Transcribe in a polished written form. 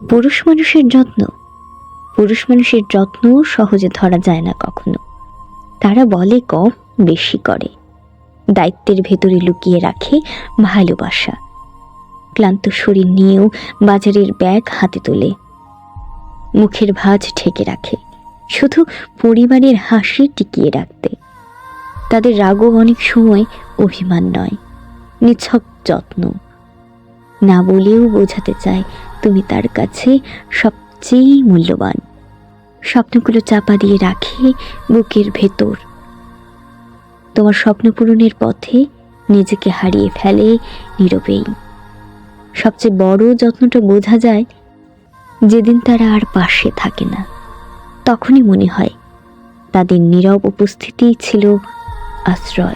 পুরুষ মানুষের যত্ন সহজে ধরা যায় না কখনো। তারা বলে কম, বেশি করে। দায়িত্বের ভেতরে লুকিয়ে রাখে ভালোবাসা। ক্লান্ত শরীর নিয়েও বাজারের ব্যাগ হাতে তোলে, মুখের ভাঁজ ঢেকে রাখে শুধু পরিবারের হাসি টিকিয়ে রাখতে। তাদের রাগও অনেক সময় অভিমান নয়, নিছক যত্ন। না বলেও বোঝাতে চায় তুমি তার কাছে সবচেয়ে মূল্যবান। স্বপ্নগুলো চাপা দিয়ে রাখে বুকের ভেতর। তোমার স্বপ্ন পূরণের পথে নিজেকে হারিয়ে ফেলে নীরবেই। সবচেয়ে বড় যত্নটা বোঝা যায় যেদিন তারা আর পাশে থাকে না। তখনই মনে হয় তাদের নীরব উপস্থিতিই ছিল আশ্রয়।